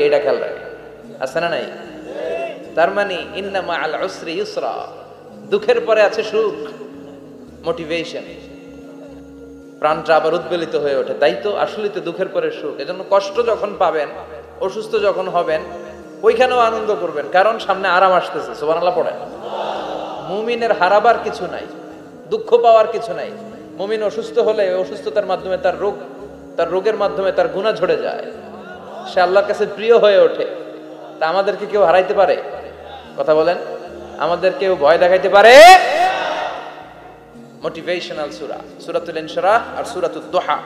এটা খেয়াল রাখে, আছে না নাই? তার মানে ইন্না মাআল উসরি ইউসরা, দুঃখের পরে আছে সুখ, মোটিভেশন। প্রাণটা আবার উদ্বেলিত হয়ে ওঠে, তাই তো আসলে তো দুঃখের পরে সুখ। এজন্য কষ্ট যখন পাবেন, অসুস্থ যখন হবেন, ওইখানেও আনন্দ করবেন, কারণ সামনে আরাম আসতেছে। সুবহানাল্লাহ পড়েন। মুমিনের হারাবার কিছু নাই, দুঃখ পাওয়ার কিছু নাই। মুমিন অসুস্থ হলে অসুস্থতার মাধ্যমে তার রোগের মাধ্যমে তার গুনাহ ঝরে যায়, সে আল্লাহর কাছে প্রিয় হয়ে ওঠে। তা আমাদেরকে কেউ হারাইতে পারে? কথা বলেন, আমাদের কেউ ভয় দেখাইতে পারে? মোটিভেশনাল সূরা সূরাতুল ইনশিরাহ আর সূরাতুদ দুহা,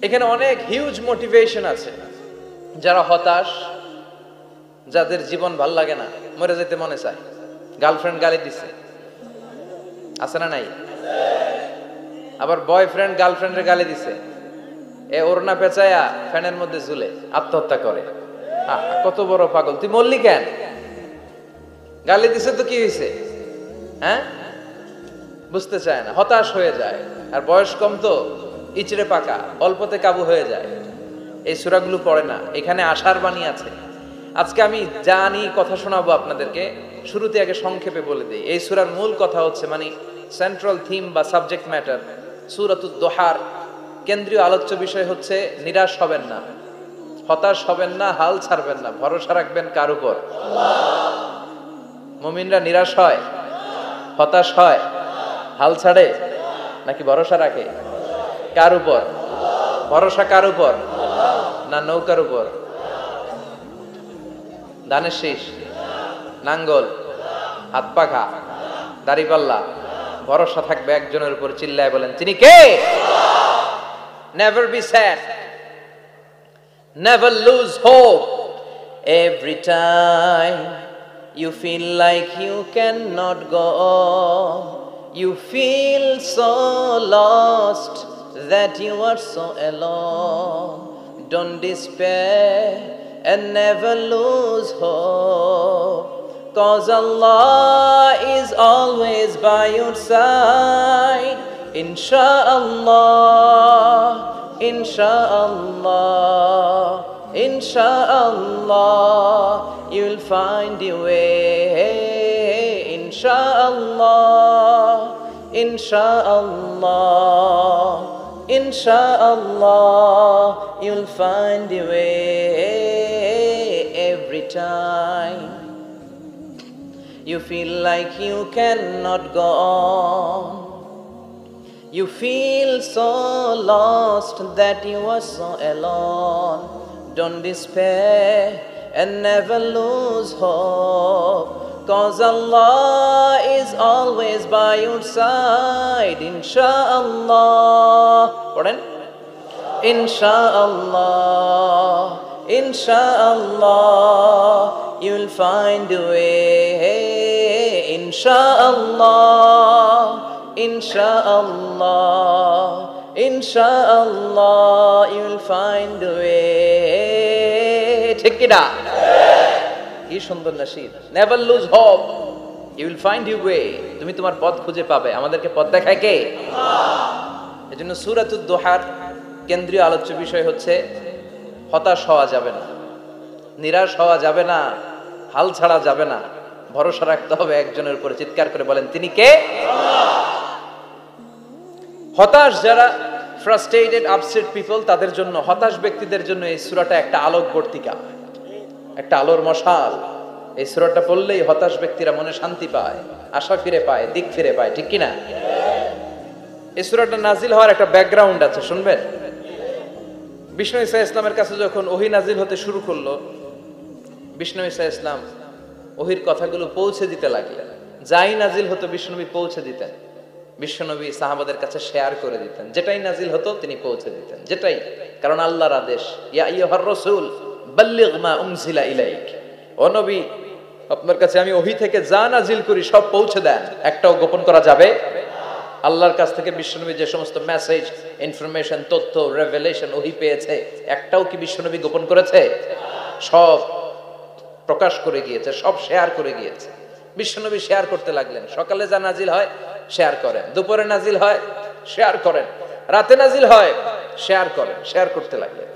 এখানে অনেক হিউজ মোটিভেশন আছে। যারা হতাশ, যাদের জীবন ভাল লাগে না, মরে যেতে মনে চায়, গার্লফ্রেন্ড গালি দিছে, আছে না নাই? আবার বয়ফ্রেন্ড গার্লফ্রেন্ডের গালি দিছে, এ ওড়না পেঁচায়া ফ্যানের মধ্যে ঝুলে আত্মহত্যা করে। কত বড় পাগল, তুই মরলি কেন? গালি দিছে তো কি হয়েছে? হ্যাঁ, বুঝতে চায় না, হতাশ হয়ে যায়। আর বয়স কম তো, ইচড়ে পাকা, অল্পতে কাবু হয়ে যায়। এই সূরাগুলো পড়ে না, এখানে আশার বাণী আছে। আজকে আমি জানি কথা শোনাবো আপনাদেরকে, শুরুতে আগে সংক্ষেপে বলে দেই। এই সূরার মূল কথা হচ্ছে, মানে সেন্ট্রাল থিম বা সাবজেক্ট ম্যাটার সূরাতুদ দুহার কেন্দ্রীয় আলোচ্য বিষয় হচ্ছে নিরাশ হবেন না, হতাশ হবেন না, হাল ছাড়বেন না, ভরসা রাখবেন কার উপর? মুমিনরা নিরাশ হয়, হতাশ হয়, হাল ছাড়ে নাকি ভরসা রাখে? কার উপর ভরসা? কার উপর? না নৌকার উপর, ধানের শীষ, নাঙ্গল, হাত পাখা, দাড়িপাল্লা? ভরসা থাকবে একজনের উপর। চিল্লায় বলেন, তিনি কে? Never be sad, never lose hope. Every time you feel like you cannot go on, you feel so lost that you are so alone. Don't despair and never lose hope, 'cause Allah is always by your side. Insha'Allah, Insha'Allah, Insha'Allah, you'll find your way. Insha'Allah, Insha'Allah, Insha'Allah, you'll find your way. Every time you feel like you cannot go on, you feel so lost that you are so alone. Don't despair and never lose hope, 'cause Allah is always by your side. Insha'Allah, pardon? Insha'Allah, Insha'Allah, you'll find a way. Insha'Allah, Insha'Allah, Insha'Allah, you'll find a way. ঠিক কি না? কি সুন্দর nasheed. Never lose hope, you will find your way. তুমি তোমার পথ খুঁজে পাবে। আমাদেরকে পথ দেখায় কে? আল্লাহ। এজন্য সূরাতুদ দুহার কেন্দ্রীয় আলোচ্য বিষয় হচ্ছে হতাশ হওয়া যাবে না, নিরাশ হওয়া যাবে না, হাল ছাড়া যাবে না, ভরসা রাখতে হবে একজনের উপর। চিৎকার করে বলেন, তিনি কে? আল্লাহ। হতাশ যারা, ফ্রাস্ট্রেটেড, আপসেট পিপল, তাদের জন্য, হতাশ ব্যক্তিদের জন্য এই সূরাটা একটা আলোকবর্তিকা, একটা আলোর মশাল। এই সূরাটা পড়লেই হতাশ ব্যক্তিরা মনে শান্তি পায়, আশা ফিরে পায়, দিক ফিরে পায়। ঠিক কি না? এই সূরাটা নাজিল হওয়ার একটা ব্যাকগ্রাউন্ড আছে, শুনবেন। বিষ্ণু ঈসা ইসলামের কাছে যখন ওহী নাজিল হতে শুরু করলো, বিষ্ণু ঈসা ইসলাম ওহীর কথাগুলো পৌঁছে দিতে লাগলেন। যাই নাজিল হতো বিষ্ণুনবী পৌঁছে দিতেন, বিশ্বনবী সাহাবাদের কাছে শেয়ার করে দিতেন। যেটাই নাজিল হতো তিনি পৌঁছে দিতেন, যেটাই, কারণ আল্লাহর আদেশ, ইয়া আইয়ুহার রাসূল বাল্লিগ মা উনজিলা ইলাইক, ও নবী আপনার কাছে আমি ওহী থেকে যা নাজিল করি সব পৌঁছে দেন, একটাও গোপন করা যাবে। আল্লাহর কাছ থেকে বিশ্বনবী যে সমস্ত মেসেজ, ইনফরমেশন, তথ্য, রেভেলেশন ওহী পেয়েছে, একটাও কি বিশ্বনবী গোপন করেছে? সব প্রকাশ করে গিয়েছে, সব শেয়ার করে গিয়েছে। বিশ্বনবী শেয়ার করতে লাগলেন। সকালে যা নাজিল হয় শেয়ার করেন, দুপুরে নাজিল হয় শেয়ার করেন, রাতে নাজিল হয় শেয়ার করেন, শেয়ার করতে লাগলেন।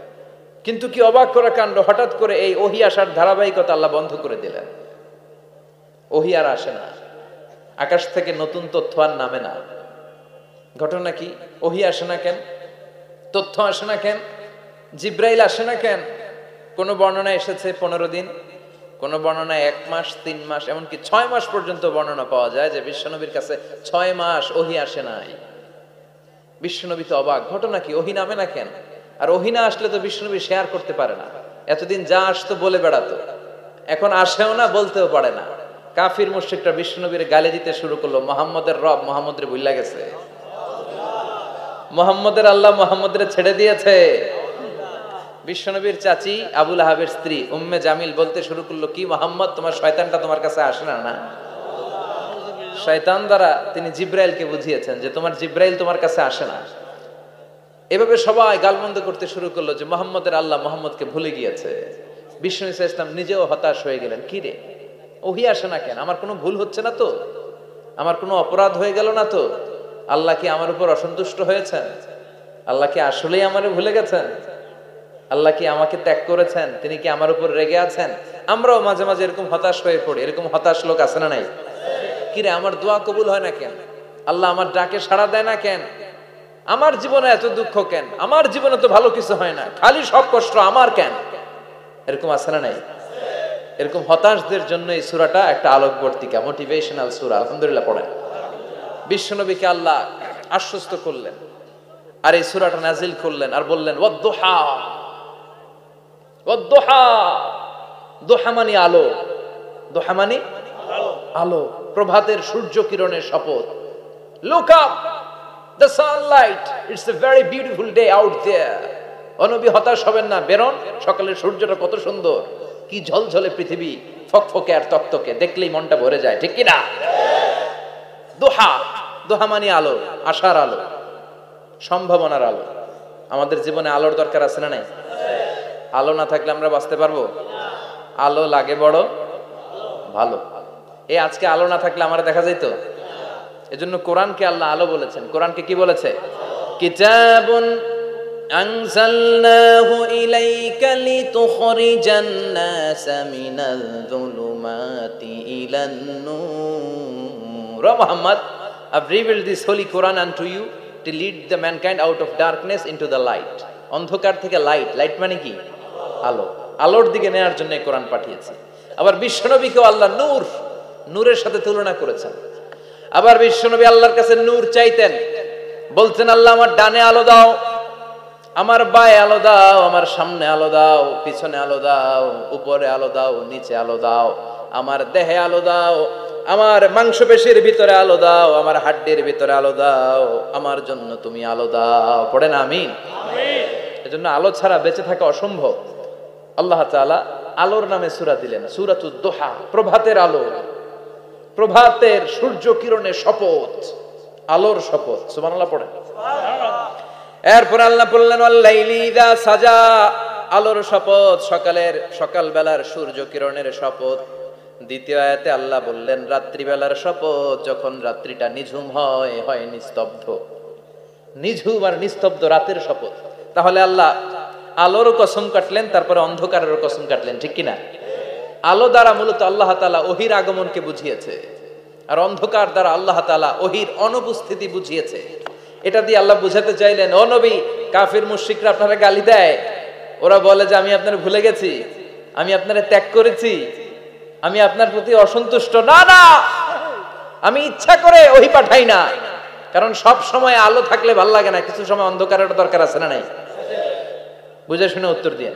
কিন্তু কি অবাক করা কাণ্ড, হঠাৎ করে এই ওহী আসার ধারাবাহিকতা আল্লাহ বন্ধ করে দিলেন। ওহী আর আসে না, আকাশ থেকে নতুন তথ্য আর নামে না। ঘটনা কি? ওহী আসে না কেন? তথ্য আসে না কেন? জিব্রাইল আসে না কেন? কোন বর্ণনা এসেছে 15 দিন, কোন বর্ণনায় 1 মাস, 3 মাস, এমনকি 6 মাস পর্যন্ত বর্ণনা পাওয়া যায় যে বিশ্বনবীর কাছে 6 মাস ওহী আসে নাই। বিশ্বনবী তো অবাক, ঘটনা কি? ওহী নামে না কেন? আর ওহী না আসলে তো বিশ্বনবী শেয়ার করতে পারে না। এতদিন যা আসতো বলে বেড়াতো, এখন আসেও না, বলতেও পারে না। কাফির মুশরিকরা বিশ্বনবীর গালি দিতে শুরু করলো, মুহাম্মদের রব মুহাম্মদরে ভুইলা গেছে, মুহাম্মদের আল্লাহ মুহাম্মদরে ছেড়ে দিয়েছে। বিশ্বনবীর চাচি আবু লাহাবের স্ত্রী উম্মে জামিল বলতে শুরু করলো, কি মুহাম্মদ, তোমার শয়তানটা তোমার কাছে আসে না? না, শয়তান দ্বারা তিনি জিব্রাইলকে বুঝিয়েছেন যে তোমার জিব্রাইল তোমার কাছে আসে না। এভাবে সবাই গালমন্দ করতে শুরু করলো যে মুহাম্মদের আল্লাহ মুহাম্মদকে ভুলে গিয়েছে। বিষ্ণু ঈসা ইসলাম নিজেও হতাশ হয়ে গেলেন, কি রে ওহী আসে না কেন? আমার কোনো ভুল হচ্ছে না তো? আমার কোনো অপরাধ হয়ে গেল না তো? আল্লাহ কি আমার উপর অসন্তুষ্ট হয়েছেন? আল্লাহ কি আসলেই আমারে ভুলে গেছেন? আল্লাহ কি আমাকে ত্যাগ করেছেন? তিনি কি আমার উপর রেগে আছেন? আমরাও মাঝে মাঝে এরকম হতাশ হয়ে পড়ি। এরকম হতাশ লোক আছে না নাই? কি রে, আমার দোয়া কবুল হয় না কেন? আল্লাহ আমার ডাকে সাড়া দেয় না কেন? আমার জীবনে এত দুঃখ কেন? আমার জীবনে তো ভালো কিছু হয় না, খালি সব কষ্ট আমার কেন? এরকম আছে না নাই? এরকম হতাশদের জন্য এই সূরাটা একটা আলোকবর্তিকা, মোটিভেশনাল সূরা। আলহামদুলিল্লাহ পড়েন। বিশ্বনবীকে আল্লাহ আশ্বস্ত করলেন আর এই সূরাটা নাজিল করলেন আর বললেন ওয়াদ-দুহা। ওয়াদ-দুহা, দুহা মানে আলো, দুহা মানে আলো, প্রভাতের সূর্য কিরণের শপথ। Look up, the sunlight, it's a very beautiful day out there. ও নবী হতাশ হবেন না, বেরোন, সকালের সূর্যটা কত সুন্দর, কি ঝলঝলে পৃথিবী, ফকফকে আর তকতকে, দেখলেই মনটা ভরে যায়, ঠিক কি না? দোহা, দোহা মানে আলো, আশার আলো, সম্ভাবনার আলো। আমাদের জীবনে আলোর দরকার আছে না নাই? আলো না থাকলে আমরা বাঁচতে পারবো? আলো লাগে বড় ভালো। এই আজকে আলো না থাকলে আমরা দেখা যাইতো? এজন্য কোরআনকে আল্লাহ আলো বলেছেন। কোরআনকে কি বলেছে? কিতাবুন আনজালনাহু ইলাইকা লিতুখরিজান নাসা মিনাল যুলুমাতি ইলান নূর। ও Muhammad, I've revealed this holy Quran unto you to lead the mankind out of darkness into the light. অন্ধকার থেকে লাইট, লাইট মানে কি? আলো, আলোর দিকে নেয়ার জন্য এই কোরআন পাঠিয়েছে। আবার বিশ্বনবীকেও আল্লাহ নূর, নূরের সাথে তুলনা করেছেন। আবার বিশ্বনবী আল্লাহর কাছে নূর চাইতেন, বলতেন আল্লাহ আমার ডানে আলো দাও, আমার বায়ে আলো দাও, আমার সামনে আলো দাও, পিছনে আলো দাও, উপরে আলো দাও, নিচে আলো দাও, আমার দেহে আলো দাও, আমার মাংসপেশির ভিতরে আলো দাও, আমার হাড্ডির ভিতরে আলো দাও, আমার জন্য তুমি আলো দাও। পড়েন আমিন। এজন্য আলো ছাড়া বেঁচে থাকা অসম্ভব। আল্লাহ তাআলা আলোর নামে সূরা দিলেন, সূরাতুদ দুহা, প্রভাতের আলো, প্রভাতের সূর্য কিরণের শপথ, আলোর শপথ। সুবহানাল্লাহ পড়েন। এরপর আল্লাহ বললেন ওয়াল-লাইলি ইযা সাজা, আলোর শপথ, সকালের, সকালবেলার সূর্য কিরণের শপথ। দ্বিতীয় আয়াতে আল্লাহ বললেন রাত্রিবেলার শপথ, যখন রাত্রিটা নিঝুম হয়, হয় নিস্তব্ধ, নিঝুম আর নিস্তব্ধ রাতের শপথ। তাহলে আল্লাহ আলোরও কসম কাটলেন, তারপরে অন্ধকারেরও কসম কাটলেন, ঠিক কিনা? আলো দ্বারা মূলত আল্লাহ তাআলা ওহীর আগমনকে বুঝিয়েছে, আর অন্ধকার দ্বারা আল্লাহ তাআলা ওহীর অনুপস্থিতি বুঝিয়েছে। এটা দিয়ে আল্লাহ বুঝাতে চাইলেন, ও নবী, কাফির মুশরিকরা আপনারা গালি দেয়, ওরা বলে যে আমি আপনারে ভুলে গেছি, আমি আপনারে ত্যাগ করেছি, আমি আপনার প্রতি অসন্তুষ্ট। না না, আমি ইচ্ছা করে ওহী পাঠাই না, কারণ সব সময় আলো থাকলে ভালো লাগে না, কিছু সময় অন্ধকারের দরকার আছে না নাই? বুঝে শুনে উত্তর দিয়ে।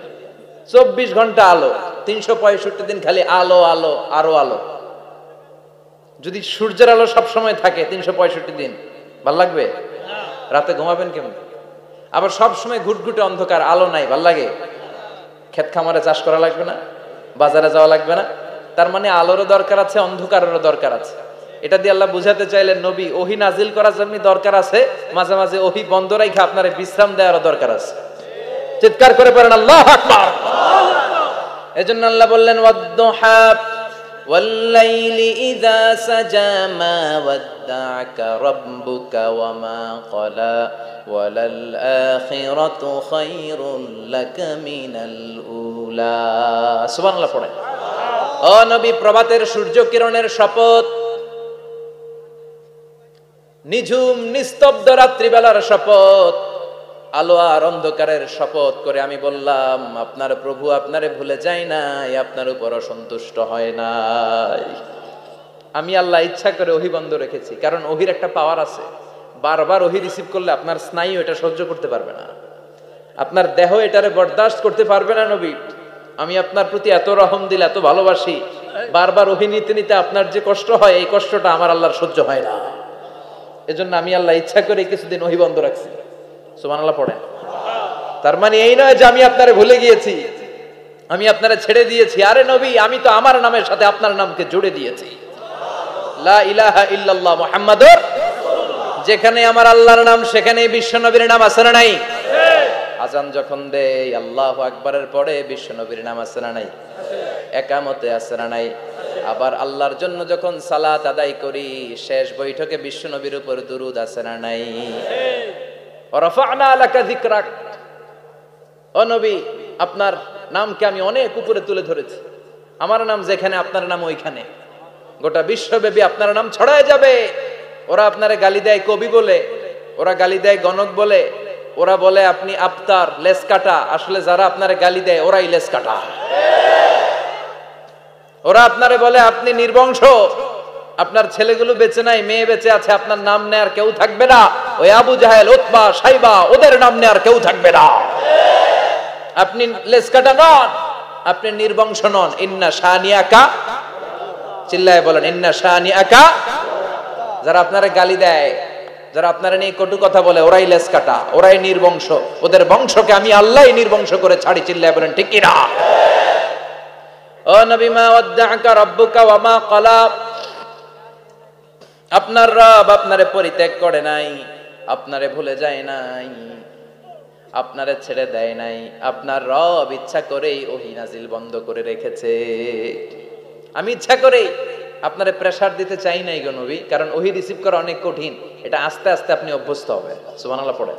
24 ঘন্টা আলো, 365 দিন খালি আলো আলো আরো আলো। যদি সূর্যের আলো সব সময় থাকে 365 দিন, ভাল লাগবে? রাতে ঘুমাবেন কেমন? আবার সব সময় ঘুটঘুটে অন্ধকার, আলো নাই, ভাল লাগে? ক্ষেত খামারে চাষ করা লাগবে না, বাজারে যাওয়া লাগবে না। তার মানে আলোরও দরকার আছে, অন্ধকারেরও দরকার আছে। এটা দিয়ে আল্লাহ বুঝাতে চাইলেন, নবী, ওহী নাজিল করার জন্য দরকার আছে, মাঝে মাঝে ওহী বন্ধ রাখা আপনার বিশ্রাম দেওয়ারও দরকার আছে। চিৎকার করে পড়েন আল্লাহু আকবার। এজন্য আল্লাহ বললেন ওয়াদ-দুহা, والليل إذا سجى ما ودعك ربك وما قلى وللآخرة خير لك من الأولى সুবহানাল্লাহ পড়ে ও নবী প্রভাতের সূর্য কিরণের শপথ নিঝুম নিস্তব্ধ রাত্রিবেলার শপথ আলো আর অন্ধকারের শপথ করে আমি বললাম আপনার প্রভু আপনারে ভুলে যায় নাই, আপনার উপর অসন্তুষ্ট হয় নাই। আমি আল্লাহ ইচ্ছা করে ওহী বন্ধ রেখেছি, কারণ ওহির একটা পাওয়ার আছে। বারবার ওহী রিসিভ করলে আপনার স্নায়ু এটা সহ্য করতে পারবে না, আপনার দেহ এটারে বরদাস্ত করতে পারবে না। নবী, আমি আপনার প্রতি এত রহম দিল, এত ভালোবাসি, বারবার ওহী নিতে নিতে আপনার যে কষ্ট হয়, এই কষ্টটা আমার আল্লাহর সহ্য হয় না। এজন্য আমি আল্লাহ ইচ্ছা করে কিছুদিন ওহী বন্ধ রাখছি। সুবহানাল্লাহ পড়েন। তার মানে এই নয় যে আমি আপনারে ভুলে গিয়েছি, আমি আপনারে ছেড়ে দিয়েছি। আরে নবী, আমি তো আমার নামের সাথে আপনার নামকে জুড়ে দিয়েছি। লা ইলাহা ইল্লাল্লাহ মুহাম্মাদুর রাসূলুল্লাহ। যেখানে আমার আল্লাহর নাম সেখানেই বিশ্ব নবীর নাম আছে না নাই? আজান যখন দেই আল্লাহু আকবারের পরে বিশ্ব নবীর নাম আছে না নাই? একামতে আছে না নাই? আবার আল্লাহর জন্য যখন সালাত আদায় করি শেষ বৈঠকে বিশ্ব নবীর উপর দুরূদ আছে না নাই? রাফা'না লাকা যিকরাক। ও নবী, আপনার নামকে আমি অনেক উপরে তুলে ধরেছি। আমার নাম যেখানে আপনার নাম ওইখানে, গোটা বিশ্বব্যাপী আপনার নাম ছড়ায় যাবে। ওরা আপনারে গালি দেয় কবি বলে, ওরা গালি দেয় গণক বলে, ওরা বলে আপনি আফতার লেস কাটা। আসলে যারা আপনারে গালি দেয় ওরাই লেস কাটা। ওরা আপনারে বলে আপনি নির্বংশ, আপনার ছেলেগুলো বেঁচে নাই, মেয়ে বেঁচে আছে, আপনার নাম নেয়ার কেউ থাকবে না। ওই আবু জাহেল, উতবা, সাইবা, ওদের নাম নেয়ার কেউ থাকবে না। আপনি লেসকাটা নন, আপনি নির্বংশ নন। ইন্না শানিয়াকা, চিল্লায় বলেন ইন্না শানিয়াকা। যারা আপনারে গালি দেয়, যারা আপনারা নিয়ে কটু কথা বলে, ওরাই লেসকাটা, ওরাই নির্বংশ। ওদের বংশকে আমি আল্লাহই নির্বংশ করে ছাড়ি। চিল্লায় বলেন ঠিক কি না? ও নবী, মা ওয়াদ্দাআকা রাব্বুকা ওয়া মা ক্বালা। আপনার রব আপনারে পরিত্যাগ করে নাই, আপনারে ভুলে যায় নাই, আপনারে ছেড়ে দেয় নাই। আপনার রব ইচ্ছা করেই ওহী নাজিল বন্ধ করে রেখেছে। আমি ইচ্ছা করেই আপনারে প্রেসার দিতে চাই নাই গো নবী, কারণ ওহী রিসিভ করা অনেক কঠিন। এটা আস্তে আস্তে আপনি অভ্যস্ত হবেন। সুবহানাল্লাহ পড়ে।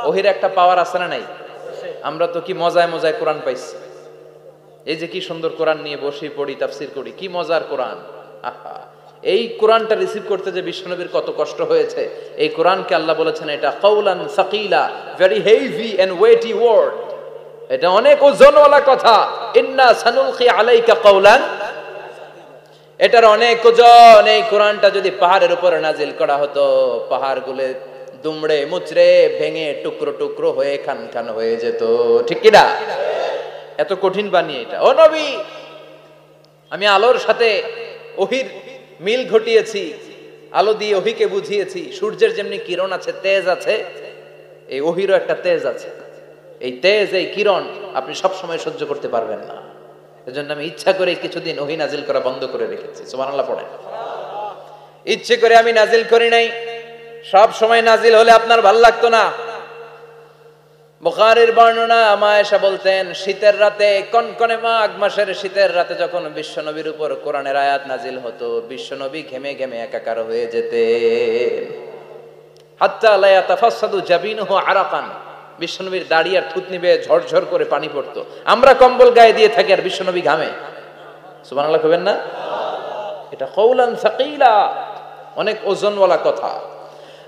ওহীর একটা পাওয়ার আছে না নাই? আমরা তো কি মজায় মজায় কোরআন পাইছি। এই যে কি সুন্দর কোরআন নিয়ে বসে পড়ি, তাফসীর করি, কি মজার কোরআন। আহা, এই কোরআনটা রিসিভ করতে যে বিশ্বনবীর কত কষ্ট হয়েছে। এই কোরআনকে আল্লাহ বলেছেন এটা কাউলান সাকিলা, very heavy and weighty word. এটা অনেক ওজনওয়ালা কথা। ইন্না সানুলকি আলাইকা কাউলান, এটার অনেক ওজন। এই কোরআনটা যদি পাহাড়ের উপরে নাজিল করা হতো, পাহাড়গুলো দুমড়ে মুচড়ে ভেঙে টুকরো টুকরো হয়ে খান খান হয়ে যেত। ঠিক কি না? এত কঠিন বানিয়ে এটা। ও নবী, আমি আলোর সাথে ওহীর মিল ঘটিয়েছি, আলো দিয়ে ওহীকে বুঝিয়েছি। সূর্যের যেমনি কিরণ আছে, তেজ আছে, এই ওহীরও একটা তেজ আছে। এই তেজ, এই কিরণ আপনি সব সময় সহ্য করতে পারবেন না। এজন্য আমি ইচ্ছা করে কিছুদিন ওহী নাজিল করা বন্ধ করে রেখেছি। সুবহানাল্লাহ পড়েন। ইচ্ছে করে আমি নাজিল করি নাই। সব সময় নাজিল হলে আপনার ভালো লাগতো না। বুখারীর বর্ণনা, মা আয়েশা বলতেন শীতের রাতে, কনকনে মাঘ মাসের শীতের রাতে যখন বিশ্বনবীর উপর কোরআনের আয়াত নাজিল হতো, বিশ্বনবী ঘেমে ঘেমে একাকার হয়ে যেতেন। হাত্তা লা ইয়াতাফাসসাদু জাবিনুহু আরাকান, বিশ্বনবীর দাড়ি আর থুতনি বেয়ে ঝরঝর করে পানি পড়তো। আমরা কম্বল গায়ে দিয়ে থাকি আর বিশ্বনবী ঘামে। সুবহানাল্লাহ কইবেন না? এটা কাউলান সাকিলা, অনেক ওজনওয়ালা কথা।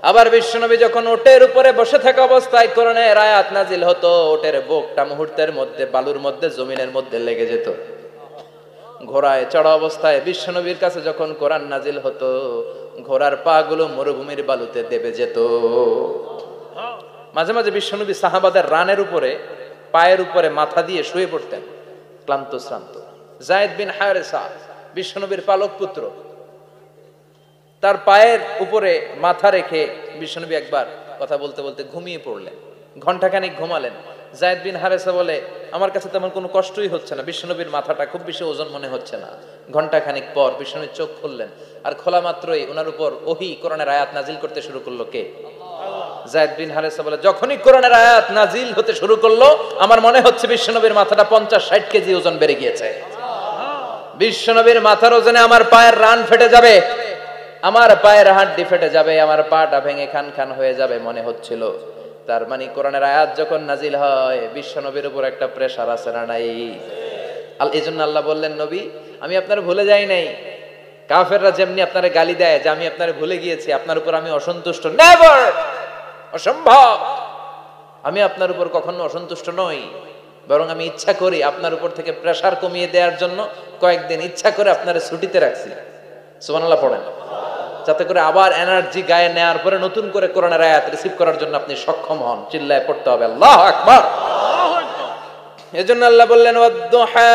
আবার বিশ্বনবী যখন ওটের উপরে বসে থাকা অবস্থায় কোরআনের আয়াত নাজিল হতো, ওটের বুকটা মুহূর্তের মধ্যে বালুর মধ্যে, জমিনের মধ্যে লেগে যেত। ঘোড়ায় চড়া অবস্থায় বিশ্বনবীর কাছে যখন কোরআন নাজিল হতো, ঘোড়ার পা গুলো মরুভূমির বালুতে দেবে যেত। মাঝে মাঝে বিশ্বনবী সাহাবাদের রানের উপরে, পায়ের উপরে মাথা দিয়ে শুয়ে পড়তেন, ক্লান্ত শ্রান্ত। যায়েদ বিন হারেসা, বিশ্বনবীর পালক পুত্র, তার পায়ের উপরে মাথা রেখে বিশ্বনবী একবার কথা বলতে বলতে ঘুমিয়ে পড়লেন। ঘন্টাখানিক ঘুমালেন। যায়েদ বিন হারেসা বলে, আমার কাছে তেমন কোনো কষ্টই হচ্ছে না, বিশ্বনবীর মাথাটা খুব বেশি ওজন মনে হচ্ছে না। ঘন্টাখানিক পর বিশ্বনবীর চোখ খুললেন, আর খোলা মাত্রই ওনার উপর ওহী কোরআনের আয়াত নাজিল করতে শুরু করলো। কে? যায়েদ বিন হারেসা বলে, যখনই কোরআনের আয়াত নাজিল হতে শুরু করলো, আমার মনে হচ্ছে বিশ্বনবীর মাথাটা 50-60 কেজি ওজন বেড়ে গিয়েছে। বিশ্বনবীর মাথার ওজনে আমার পায়ের রান ফেটে যাবে, আমার পায়ের হাড্ডি ফেটে যাবে, আমার পাটা ভেঙে খান খান হয়ে যাবে মনে হচ্ছিল। তার মানে কোরআনের আয়াত যখন নাজিল হয় বিশ্বনবীর উপর একটা প্রেসার আছে না নাই? এই জন্য আল্লাহ বললেন, নবী আমি আপনার ভুলে যাই নাই। কাফেররা যেমনি আপনার গালি দেয় যে আমি আপনার ভুলে গিয়েছি, আপনার উপর আমি অসন্তুষ্ট, নেভার, অসম্ভব। আমি আপনার উপর কখনো অসন্তুষ্ট নই, বরং আমি ইচ্ছা করি আপনার উপর থেকে প্রেসার কমিয়ে দেওয়ার জন্য কয়েকদিন ইচ্ছা করে আপনার ছুটিতে রাখছি। সুবহানাল্লাহ পড়েন, যাতে করে আবার এনার্জি গায়ে নেওয়ার পরে নতুন করে কোরআনের আয়াত রিসিভ করার জন্য আপনি সক্ষম হন। চিল্লায় পড়তে হবে আল্লাহু আকবার। এজন্য আল্লাহ বললেন, ওয়াদ-দুহা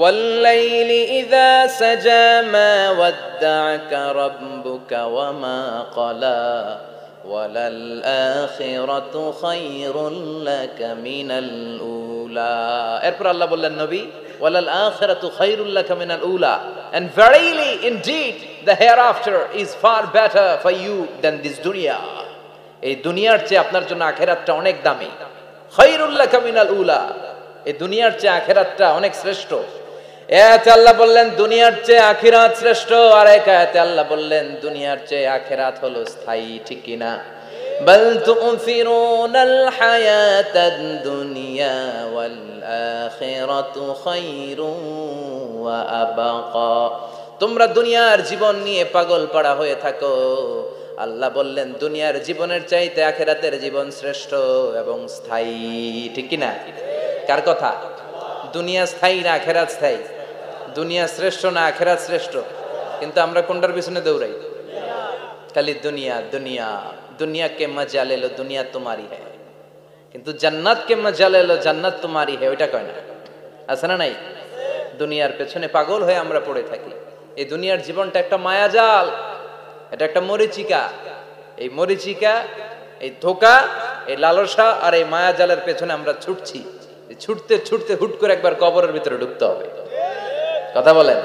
ওয়াল-লাইলি ইযা সাজা মা ওয়াদ্দা'আকা রাব্বুকা ওয়া মা ক্বালা ওয়ালাল আখিরাতু খায়রুল লাকা মিনাল উলা। এরপর আল্লাহ বললেন, নবী ওয়ালাল আখিরাতু খায়রুল লাকা মিনাল উলা, and verily indeed the hereafter is far better for you than this dunya. এই দুনিয়ার চেয়ে আপনার জন্য আখিরাতটা অনেক দামি। খায়রুল লাকা মিনাল উলা, এই দুনিয়ার চেয়ে আখিরাতটা অনেক শ্রেষ্ঠ। এতে আল্লাহ বললেন দুনিয়ার চেয়ে আখিরাত শ্রেষ্ঠ, আর এক আয়াতে আল্লাহ বললেন দুনিয়ার চেয়ে আখিরাত হলো স্থায়ী। ঠিক কি না? বাল তু'থিরুনাল হায়াতাদ দুনিয়া ওয়াল আখিরাতু খায়রুন ওয়া আবকা। তোমরা দুনিয়ার জীবন নিয়ে পাগল পাড়া হয়ে থাকো, আল্লাহ বললেন দুনিয়ার জীবনের চাইতে আখিরাতের জীবন শ্রেষ্ঠ এবং স্থায়ী। ঠিক কি না? কার কথা? দুনিয়া স্থায়ী না আখিরাত স্থায়ী? দুনিয়া শ্রেষ্ঠ না আখিরাত শ্রেষ্ঠ? কিন্তু আমরা কোনটার পিছনে দৌড়াই? খালি দুনিয়া দুনিয়া। দুনিয়া কে মজা লে লো, দুনিয়া তোমারি হ্যায়, কিন্তু জান্নাত কে মজা লে লো, জান্নাত তোমারি হ্যায়, ওইটা কয় না? আছে না নাই? দুনিয়ার পেছনে পাগল হয়ে আমরা পড়ে থাকি। এই দুনিয়ার জীবনটা একটা মায়াজাল, এটা একটা মরিচিকা। এই মরিচিকা, এই ধোঁকা, এই লালসা আর এই মায়াজালের পেছনে আমরা ছুটছি। ছুটতে ছুটতে হুট করে একবার কবরের ভিতরে ঢুকতে হবে। কথা বলেন,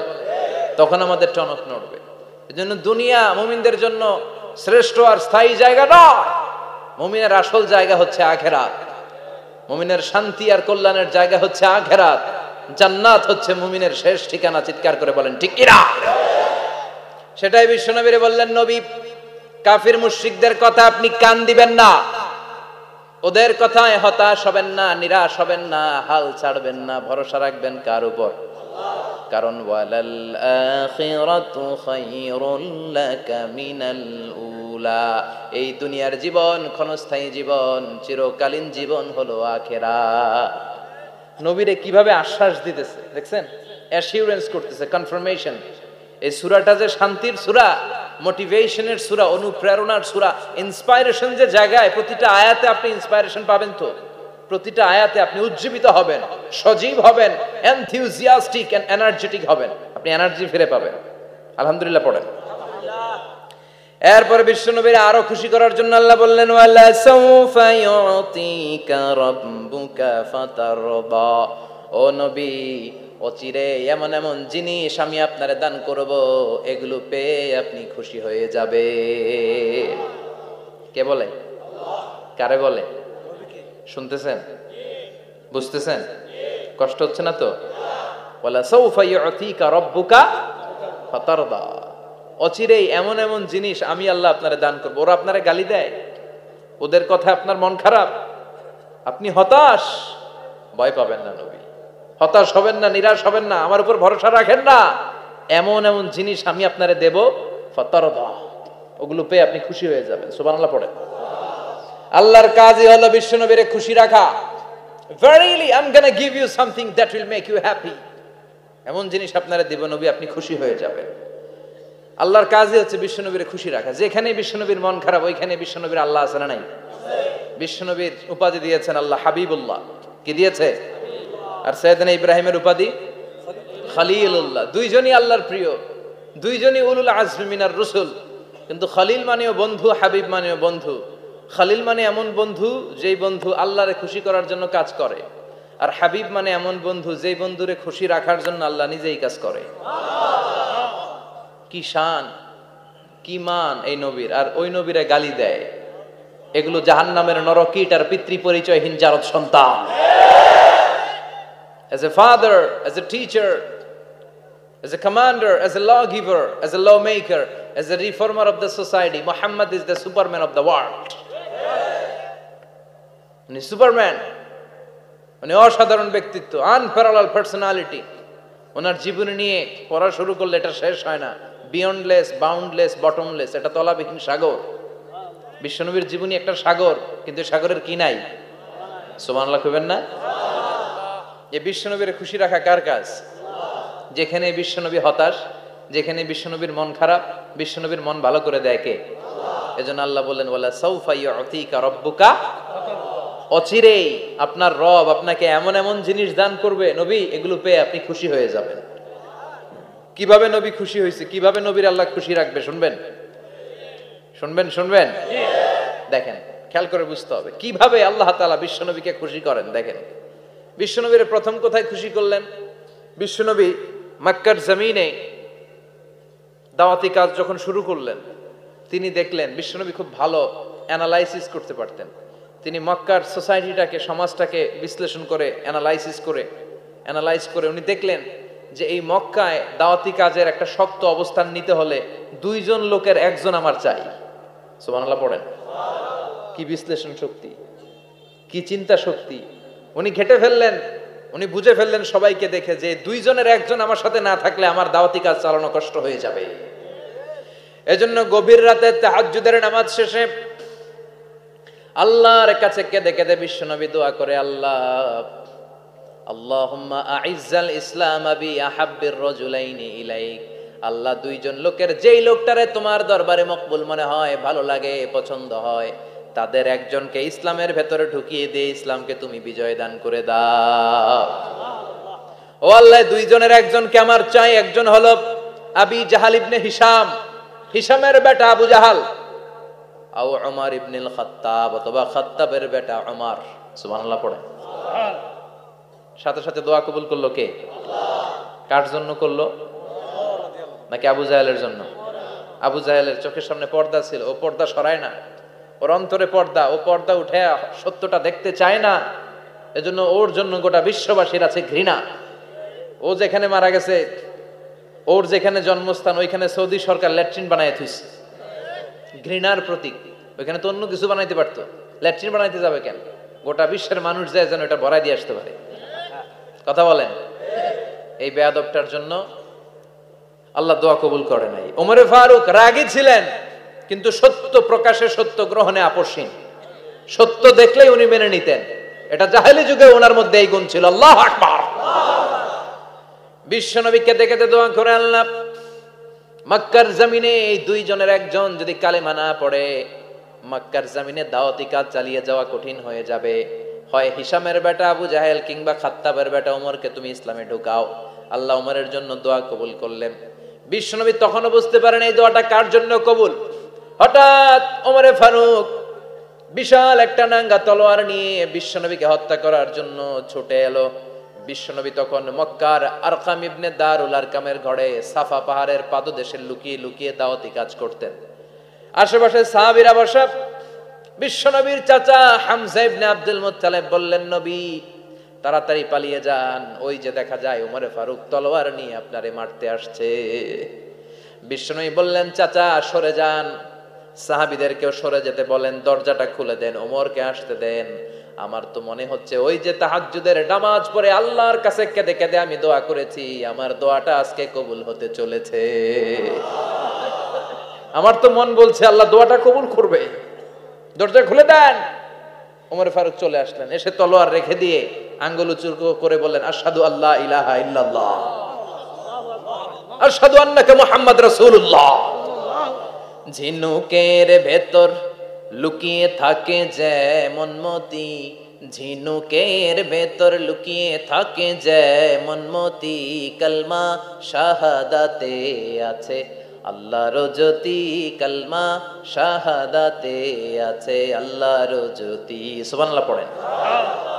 তখন আমাদের টনক নড়বে। এজন্য দুনিয়া মুমিনদের জন্য শ্রেষ্ঠ আর স্থায়ী জায়গা নয়। মুমিনের আসল জায়গা হচ্ছে আখিরাত। মুমিনের শান্তি আর কল্যাণের জায়গা হচ্ছে আখিরাত। জান্নাত হচ্ছে মুমিনের শেষ ঠিকানা। চিৎকার করে বলেন ঠিক কি না? সেটাই বিশ্বনবী বললেন, নবী কাফির মুশরিকদের কথা আপনি কান দিবেন না, ওদের কথায় হতাশ হবেন না, নিরাশ হবেন না, হাল ছাড়বেন না, ভরসা রাখবেন কার উপর? কারণ ওয়ালাল আখিরাতু খায়রুল লাকা মিনাল উলা, এই দুনিয়ার জীবন ক্ষণস্থায়ী জীবন, চিরকালীন জীবন হলো আখিরাত। নবীরে কিভাবে আশ্বাস দিতেছে দেখছেন, অ্যাসিউরেন্স করতেছে, কনফার্মেশন। এই সূরাটা যে শান্তির সূরা, মোটিভেশনের সূরা, অনুপ্রেরণার সূরা, ইন্সপাইরেশন যে জায়গায়, প্রতিটা আয়াতে আপনি ইন্সপাইরেশন পাবেন। তো প্রতিটা আয়াতে আপনি উজ্জীবিত হবেন, সজীব হবেন, এনথিউজিয়াস্টিক এন্ড এনার্জেটিক হবেন, আপনি এনার্জি ফিরে পাবেন। আলহামদুলিল্লাহ পড়েন। এরপর বিশ্বনবীর আরো খুশি করার জন্য আল্লাহ বললেন, ওয়ালা সাউফা ইউতিকা রাব্বুকা ফাতারদা। ও নবী, অচিরে এমন এমন জিনিস আমি আপনারে দান করব, এগুলো পেয়ে আপনি খুশি হয়ে যাবে। কে বলে? কারে বলে? শুনতেছেন? বুঝতেছেন? কষ্ট হচ্ছে না তো? ওয়ালা সাউফা ইউতিকা রাব্বুকা ফাতারদা। অচিরেই এমন এমন জিনিস আমি আল্লাহ আপনারে দান করবো। ওরা আপনারে গালি দেয়, ওদের কথা আপনার মন খারাপ, আপনি হতাশ, ভয় পাবেন না নবী, হতাশ হবেন না, নিরাশ হবেন না, আমার উপর ভরসা রাখেন না। এমন এমন জিনিস আমি আপনারে দেব, ফাতারদা, ওগুলো পেয়ে আপনি খুশি হয়ে যাবেন। সুবহানাল্লাহ পড়ে। আল্লাহর কাজই হলো বিশ্বনবীরে খুশি রাখা। Verily I'm gonna give you something that will make you happy. এমন জিনিস আপনারে দেব নবী, আপনি খুশি হয়ে যাবেন। আল্লাহর কাজই হচ্ছে বিশ্বনবীর খুশি রাখা। যেখানে বিশ্বনবীর মন খারাপ, ওইখানে বিশ্বনবীর আল্লাহ আছে না নাই? বিশ্বনবীর উপাধি দিয়েছেন আল্লাহ হাবিবুল্লাহ। কি দিয়েছে? আর সাইয়েদনা ইব্রাহিমের উপাধি খলিলুল্লাহ। দুইজনই আল্লাহর প্রিয়, দুইজনই উলুল আজমি মিনার রাসূল। কিন্তু খলিল মানেও বন্ধু, হাবিব মানেও বন্ধু। খলিল মানে এমন বন্ধু যেই বন্ধু আল্লাহরে খুশি করার জন্য কাজ করে, আর হাবিব মানে এমন বন্ধু যেই বন্ধুরে খুশি রাখার জন্য আল্লাহ নিজেই কাজ করে। কি শান, কি মান এই নবীর! আর ওই নবীরে গালি দেয়, এগুলো জাহান্নামের নরকীট আর পিতৃ পরিচয়হীন জারদ সন্তান। As a father, as a teacher, as a commander, as a lawgiver, as a lawmaker, as a reformer of the society, Muhammad is the Superman of the world. উনি সুপারম্যান, উনি অসাধারণ ব্যক্তিত্ব, আনপ্যারালাল পার্সোনালিটি। ওনার জীবনী নিয়ে পড়া শুরু করলে এটা শেষ হয় না। বিয়ন্ডলেস, বাউন্ডলেস, বটমলেস, এটা তলাবিহীন সাগর। বিশ্বনবীর জীবনী একটা সাগর, কিন্তু সাগরের কি নাই? সুবহানাল্লাহ কইবেন না? এই বিশ্বনবীর খুশি রাখা কার কাজ? যেখানে বিশ্বনবী হতাশ, যেখানে বিশ্বনবীর মন খারাপ, বিশ্বনবীর মন ভালো করে দেয় কে? এজন্য আল্লাহ বললেন ওয়ালা সাউফা ইউতিকা রাব্বুকা, অচিরেই আপনার রব আপনাকে এমন এমন জিনিস দান করবে নবী, এগুলো পেয়ে আপনি খুশি হয়ে যাবেন। কিভাবে নবী খুশি হয়েছে, কিভাবে নবীর আল্লাহ খুশি রাখবে শুনবেন? শুনবেন শুনবেন? দেখেন, খেয়াল করে বুঝতে হবে কিভাবে আল্লাহ তাআলা বিশ্বনবীকে খুশি করেন। দেখেন, বিশ্বনবীর প্রথম কোথায় খুশি করলেন? বিশ্বনবী মক্কার জমিনে দাওয়াতি কাজ যখন শুরু করলেন, তিনি দেখলেন বিশ্বনবী খুব ভালো অ্যানালাইসিস করতে পারতেন। তিনি মক্কার সোসাইটিটাকে, সমাজটাকে বিশ্লেষণ করে অ্যানালাইজ করে উনি দেখলেন যে এই মক্কায় দাওয়াতি কাজের একটা শক্ত অবস্থান নিতে হলে দুইজন লোকের একজন আমার চাই। সুবহানাল্লাহ পড়েন। কি বিশ্লেষণ শক্তি, কি চিন্তা শক্তি! উনি ঘেটে ফেললেন, উনি বুঝে ফেললেন সবাইকে দেখে যে দুইজনের একজন আমার সাথে না থাকলে আমার দাওয়াতি কাজ চালানো কষ্ট হয়ে যাবে। এজন্য গভীর রাতে তাহাজ্জুদের নামাজ শেষে আল্লাহর কাছে কেঁদে কেঁদে বিশ্বনবী দোয়া করে, আল্লাহ আল্লাহুম্মা আইজ্জাল ইসলাম বি আহাব্বির রাজুলাইনি ইলাইক। আল্লাহ, দুইজন লোকের যেই লোকটারে তোমার দরবারে মকবুল মনে হয়, ভালো লাগে, পছন্দ হয়, তাদের একজনকে ইসলামের ভেতরে ঢুকিয়ে দিয়ে ইসলামকে তুমি বিজয় দান করে দাও। ও আল্লাহ, দুইজনের একজনকে আমার চাই। একজন হলো আবি জাহাল ইবনে হিশাম, হিশামের বেটা আবু জাহাল, আও উমর ইবনুল খাত্তাব, অথবা খাত্তাবের বেটা উমর। সুবহানাল্লাহ পড়ে। সাথে সাথে দোয়া কবুল করলো কে? কার জন্য করলো? নাকি আবু জাহেলের জন্য? আবু জাহেলের চোখের সামনে পর্দা ছিল, ও পর্দা সরায় না। ওর অন্তরে পর্দা, ও পর্দা উঠে সত্যটা দেখতে চায় না। এজন্য ওর জন্য গোটা বিশ্ববাসীর আছে ঘৃণা। ও যেখানে মারা গেছে, ওর যেখানে জন্মস্থান, ওইখানে সৌদি সরকার ল্যাট্রিন বানায় থুইছে, ঘৃণার প্রতীক। ওইখানে তো অন্য কিছু বানাইতে পারতো, ল্যাট্রিন বানাইতে যাবে কেন? গোটা বিশ্বের মানুষ যায় যেন এটা ভরাই দিয়ে আসতে পারে। কথা বলেন। এই বেয়াদবটার জন্য আল্লাহ দোয়া কবুল করে নাই। ওমরে ফারুক রাগী ছিলেন, কিন্তু সত্য প্রকাশে, সত্য গ্রহণে আপসহীন। সত্য দেখলেই উনি মেনে নিতেন। এটা জাহেলি যুগে ওনার মধ্যে এই গুণ ছিল। আল্লাহু আকবার। বিশ্বনবী কেঁদে কেঁদে দোয়া করে, আল্লাহ মক্কার জমিনে এই দুইজনের একজন যদি কালেমা না পড়ে, মক্কার জমিনে দাওয়াতি কাজ চালিয়ে যাওয়া কঠিন হয়ে যাবে। হয় হিশামের বেটা আবু জাহেল কিংবা খাত্তাবের বেটা ওমরকে তুমি ইসলামে ঢুকাও। আল্লাহ ওমরের জন্য দোয়া কবুল করলেন। বিশ্বনবী তখনও বুঝতে পারেন এই দোয়াটা কার জন্য কবুল। হঠাৎ ওমরে ফারুক বিশাল একটা নাঙ্গা তলোয়ার নিয়ে বিশ্বনবীকে হত্যা করার জন্য ছুটে এলো। বিশ্বনবী তখন মক্কার আরকাম ইবনে দারুল আরকামের ঘরে সাফা পাহাড়ের পাদদেশে লুকিয়ে লুকিয়ে দাওয়াতি কাজ করতেন। আশেপাশে সাহাবীরা বসা। বিশ্বনবীর চাচা হামজা ইবনে আব্দুল মুত্তালিব বললেন, নবী তাড়াতাড়ি পালিয়ে যান, ওই যে দেখা যায় ওমরে ফারুক তলোয়ার নিয়ে আপনারে মারতে আসছে। বিশ্বনবী বললেন, চাচা সরে যান, সাহাবীদেরকেও সরে যেতে বলেন, দরজাটা খুলে দেন, ওমরকে আসতে দেন। আমার তো মনে হচ্ছে ওই যে তাহাজ্জুদের নামাজ পড়ে আল্লাহর কাছে কেঁদে কেঁদে আমি দোয়া করেছি, আমার দোয়াটা আজকে কবুল হতে চলেছে। আমার তো মন বলছে আল্লাহ দোয়াটা কবুল করবে। দরজা খুলে দেন। ওমর ফারুক চলে আসলেন, এসে তলোয়ার রেখে দিয়ে আঙ্গুল উঁচু করে বললেন, আশহাদু আল্লা ইলাহা ইল্লাল্লাহ, আশহাদু আন্নাকা মুহাম্মাদ রাসূলুল্লাহ। ঝিনুকের ভেতর লুকিয়ে থাকে যেমন মতি, ঝিনুকের ভেতর লুকিয়ে থাকে যেমন মতি, কালমা শাহাদাতে আছে আল্লাহর জ্যোতি, কালমা শাহাদাতে আছে আল্লাহর জ্যোতি। সুবহানাল্লাহ পড়েন।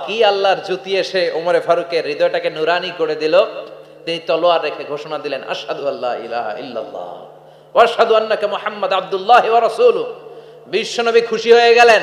কি আল্লাহর জ্যোতি এসে ওমরে ফারুকের হৃদয়টাকে নুরানি করে দিল। তিনি তলোয়ার রেখে ঘোষণা দিলেন, আশহাদু আল্লা ইলাহা ইল্লাল্লাহ ওয়া আশহাদু আন্নাকা মুহাম্মাদ আব্দুল্লাহি ওয়া রাসূলুহু। বিশ্বনবী খুশি হয়ে গেলেন।